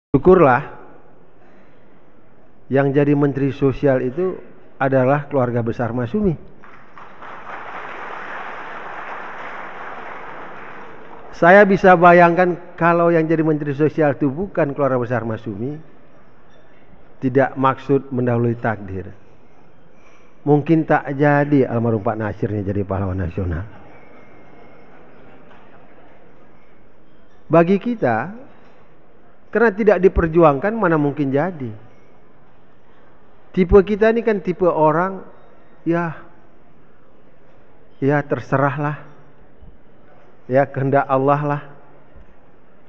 Syukurlah yang jadi Menteri Sosial itu adalah keluarga besar Masyumi. Saya bisa bayangkan kalau yang jadi Menteri Sosial itu bukan keluarga besar Masyumi, tidak maksud mendahului takdir, mungkin tak jadi almarhum Pak Nasirnya jadi pahlawan nasional. Bagi kita, karena tidak diperjuangkan, mana mungkin jadi. Tipe kita ini kan tipe orang ya terserahlah, ya kehendak Allah lah,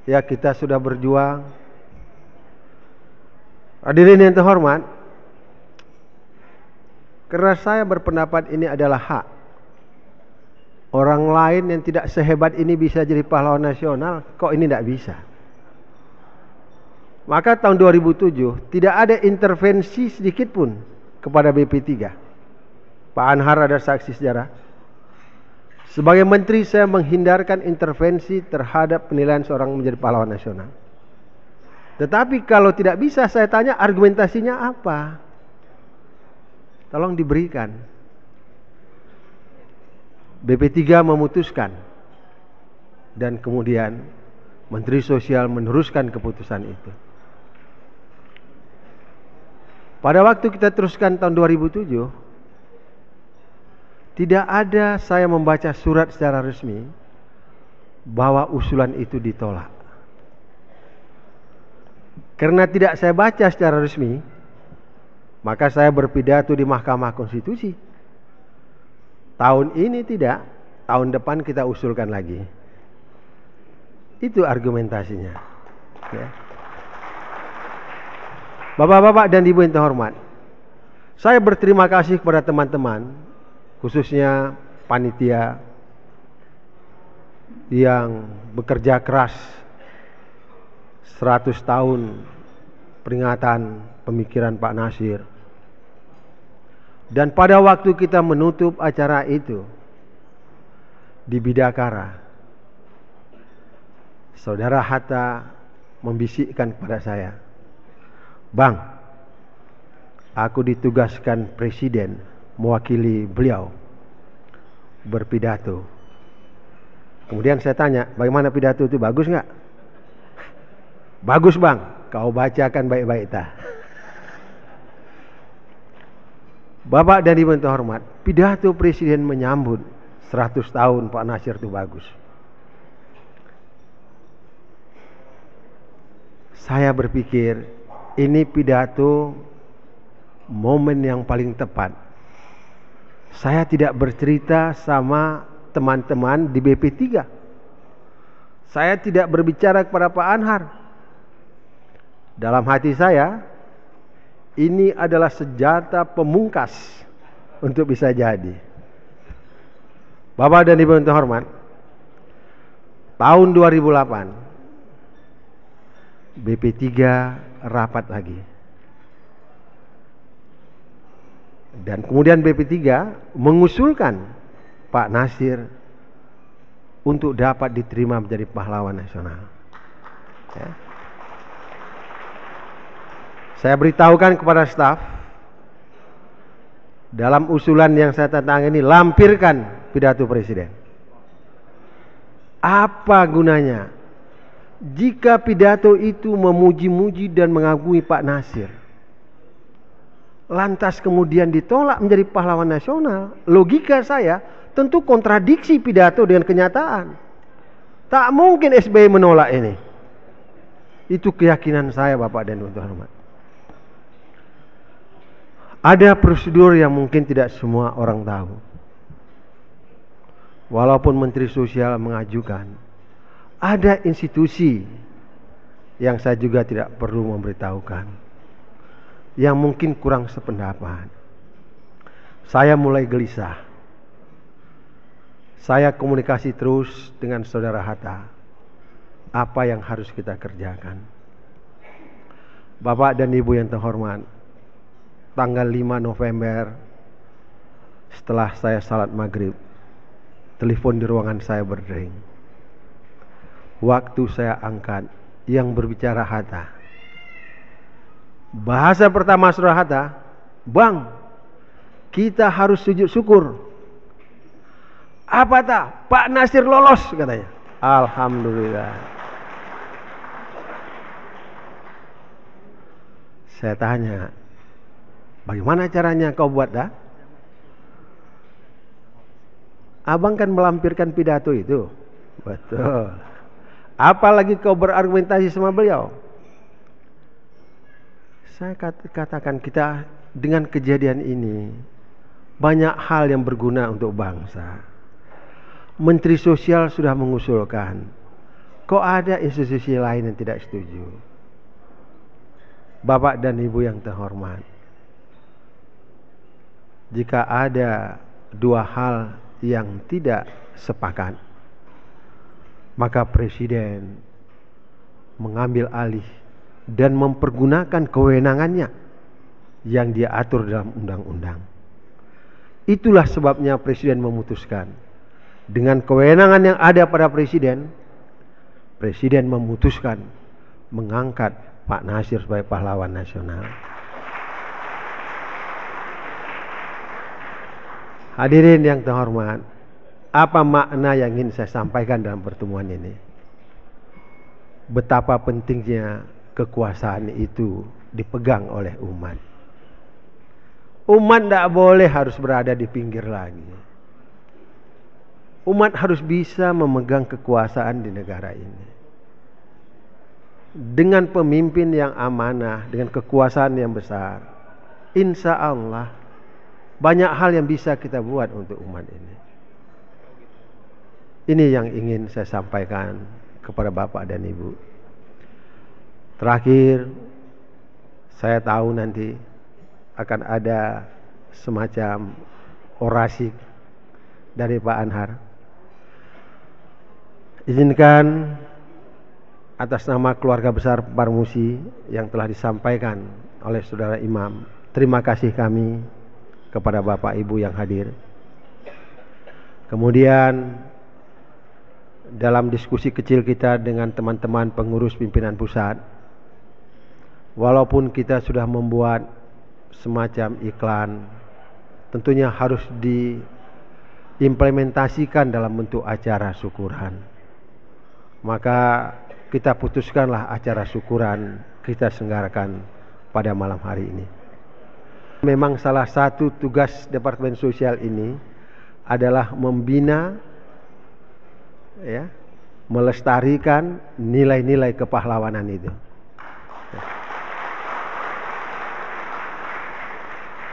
ya kita sudah berjuang. Hadirin yang terhormat, karena saya berpendapat ini adalah hak. Orang lain yang tidak sehebat ini bisa jadi pahlawan nasional, kok ini tidak bisa? Maka tahun 2007 tidak ada intervensi sedikit pun kepada BP3. Pak Anhar ada saksi sejarah. Sebagai menteri saya menghindarkan intervensi terhadap penilaian seorang menjadi pahlawan nasional. Tetapi kalau tidak bisa, saya tanya argumentasinya apa? Tolong diberikan. BP3 memutuskan dan kemudian Menteri Sosial meneruskan keputusan itu. Pada waktu kita teruskan tahun 2007, tidak ada saya membaca surat secara resmi bahwa usulan itu ditolak. Karena tidak saya baca secara resmi, maka saya berpidato di Mahkamah Konstitusi. Tahun ini tidak, tahun depan kita usulkan lagi. Itu argumentasinya, ya. Bapak-bapak dan ibu yang terhormat, saya berterima kasih kepada teman-teman, khususnya panitia yang bekerja keras 100 tahun peringatan pemikiran Pak Nasir. Dan pada waktu kita menutup acara itu di Bidakara, Saudara Hatta membisikkan kepada saya, "Bang, aku ditugaskan Presiden mewakili beliau berpidato." Kemudian saya tanya, "Bagaimana pidato itu, bagus nggak?" "Bagus bang, kau bacakan baik-baik dah." Bapak dan ibu yang terhormat, pidato Presiden menyambut 100 tahun Pak Nasir itu bagus. Saya berpikir ini pidato momen yang paling tepat. Saya tidak bercerita sama teman-teman di BP3. Saya tidak berbicara kepada Pak Anhar. Dalam hati saya, ini adalah senjata pemungkas untuk bisa jadi. Bapak dan ibu yang terhormat, tahun 2008 BP3 rapat lagi. Dan kemudian BP3 mengusulkan Pak Nasir untuk dapat diterima menjadi pahlawan nasional, ya. Saya beritahukan kepada staf, dalam usulan yang saya tantang ini, lampirkan pidato Presiden. Apa gunanya jika pidato itu memuji-muji dan mengagumi Pak Nasir, lantas kemudian ditolak menjadi pahlawan nasional? Logika saya tentu kontradiksi pidato dengan kenyataan. Tak mungkin SBY menolak ini. Itu keyakinan saya, Bapak dan Ibu terhormat. Ada prosedur yang mungkin tidak semua orang tahu. Walaupun Menteri Sosial mengajukan, ada institusi yang saya juga tidak perlu memberitahukan, yang mungkin kurang sependapat. Saya mulai gelisah. Saya komunikasi terus dengan Saudara Hatta. Apa yang harus kita kerjakan? Bapak dan Ibu yang terhormat, tanggal 5 November setelah saya salat maghrib, telepon di ruangan saya berdering. Waktu saya angkat, yang berbicara Hatta. Bahasa pertama Saudara Hatta, "Bang, kita harus sujud syukur." "Apa tak? Pak Nasir lolos," katanya. Alhamdulillah. Saya tanya, "Bagaimana caranya kau buat dah?" "Abang kan melampirkan pidato itu." "Betul. Apalagi kau berargumentasi sama beliau." Saya katakan, kita dengan kejadian ini banyak hal yang berguna untuk bangsa. Menteri Sosial sudah mengusulkan, kok ada institusi lain yang tidak setuju? Bapak dan Ibu yang terhormat, jika ada dua hal yang tidak sepakat, maka Presiden mengambil alih dan mempergunakan kewenangannya yang dia atur dalam undang-undang. Itulah sebabnya Presiden memutuskan, dengan kewenangan yang ada pada Presiden, Presiden memutuskan mengangkat Pak Nasir sebagai pahlawan nasional. Hadirin yang terhormat, apa makna yang ingin saya sampaikan dalam pertemuan ini? Betapa pentingnya kekuasaan itu dipegang oleh umat. Umat tidak boleh harus berada di pinggir lagi. Umat harus bisa memegang kekuasaan di negara ini. Dengan pemimpin yang amanah, dengan kekuasaan yang besar, insya Allah banyak hal yang bisa kita buat untuk umat ini. Ini yang ingin saya sampaikan kepada Bapak dan Ibu. Terakhir, saya tahu nanti akan ada semacam orasi dari Pak Anhar. Izinkan atas nama keluarga besar Parmusi yang telah disampaikan oleh Saudara Imam, terima kasih kami kepada Bapak Ibu yang hadir. Kemudian dalam diskusi kecil kita dengan teman-teman pengurus pimpinan pusat, walaupun kita sudah membuat semacam iklan, tentunya harus diimplementasikan dalam bentuk acara syukuran. Maka kita putuskanlah acara syukuran kita selenggarakan pada malam hari ini. Memang salah satu tugas Departemen Sosial ini adalah membina, melestarikan nilai-nilai kepahlawanan itu.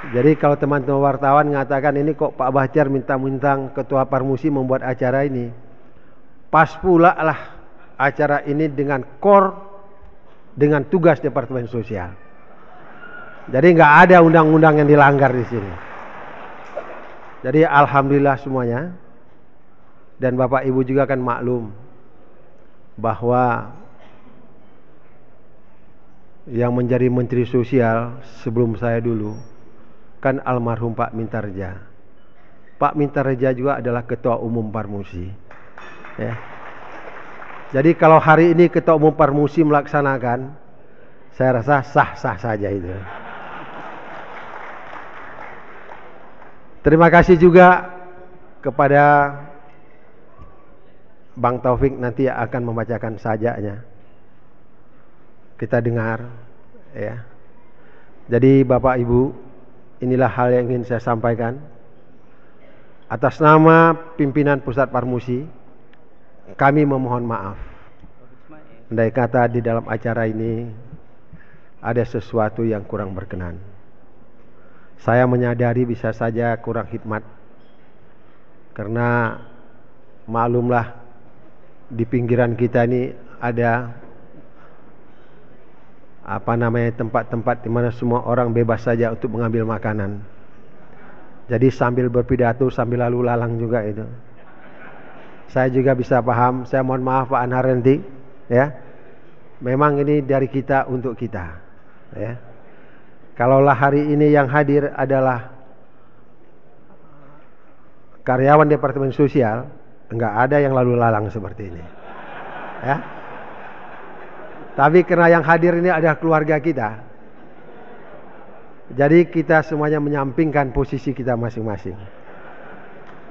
Jadi kalau teman-teman wartawan mengatakan ini kok Pak Bahtiar minta-minta Ketua Parmusi membuat acara ini, pas pula lah acara ini dengan core, dengan tugas Departemen Sosial. Jadi nggak ada undang-undang yang dilanggar di sini. Jadi alhamdulillah semuanya. Dan Bapak Ibu juga kan maklum bahwa yang menjadi Menteri Sosial sebelum saya dulu kan almarhum Pak Mintarja. Pak Mintarja juga adalah Ketua Umum Parmusi. Ya. Jadi kalau hari ini Ketua Umum Parmusi melaksanakan, saya rasa sah-sah saja itu. Terima kasih juga kepada Bang Taufik, nanti akan membacakan sajaknya. Kita dengar, ya. Jadi Bapak Ibu, inilah hal yang ingin saya sampaikan. Atas nama pimpinan Pusat Parmusi, kami memohon maaf. Andai kata di dalam acara ini ada sesuatu yang kurang berkenan. Saya menyadari bisa saja kurang hikmat, karena maklumlah di pinggiran kita ini ada tempat-tempat di mana semua orang bebas saja untuk mengambil makanan. Jadi sambil berpidato sambil lalu lalang juga itu. Saya juga bisa paham. Saya mohon maaf Pak Anhar nanti, ya. Memang ini dari kita untuk kita, ya. Kalaulah hari ini yang hadir adalah karyawan Departemen Sosial, enggak ada yang lalu lalang seperti ini, ya. Tapi karena yang hadir ini adalah keluarga kita, Jadi kita semuanya menyampingkan posisi kita masing-masing.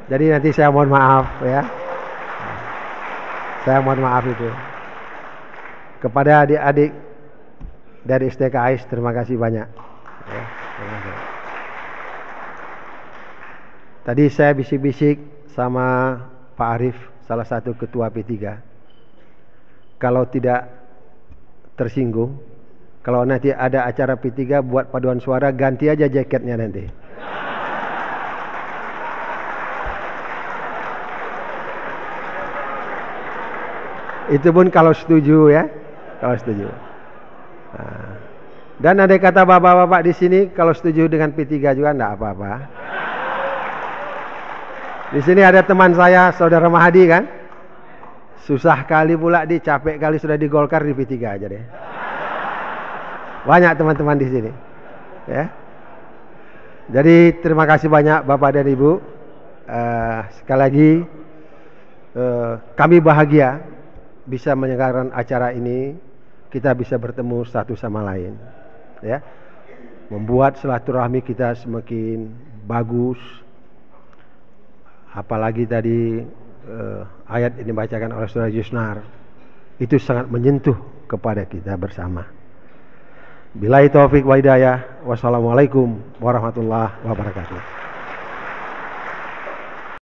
Jadi nanti saya mohon maaf ya. Saya mohon maaf itu. Kepada adik-adik dari STKAIS, terima kasih banyak. Ya, terima kasih. Tadi saya bisik-bisik sama Pak Arief, salah satu ketua P3. Kalau tidak tersinggung, kalau nanti ada acara P3 buat paduan suara, ganti aja jaketnya nanti. Itu pun kalau setuju ya, kalau setuju. Nah, dan ada kata bapak-bapak di sini, kalau setuju dengan P3 juga enggak apa-apa. Di sini ada teman saya, saudara Mahadi kan? Susah kali pula capek kali sudah di Golkar, di P3 aja deh. Banyak teman-teman di sini. Ya. Jadi terima kasih banyak Bapak dan Ibu. Sekali lagi kami bahagia bisa menyelenggarakan acara ini. Kita bisa bertemu satu sama lain. Ya. Membuat silaturahmi kita semakin bagus. Apalagi tadi ayat ini dibacakan oleh Saudara Yusnar, itu sangat menyentuh kepada kita bersama. Billahi taufik wa hidayah. Wassalamualaikum warahmatullahi wabarakatuh.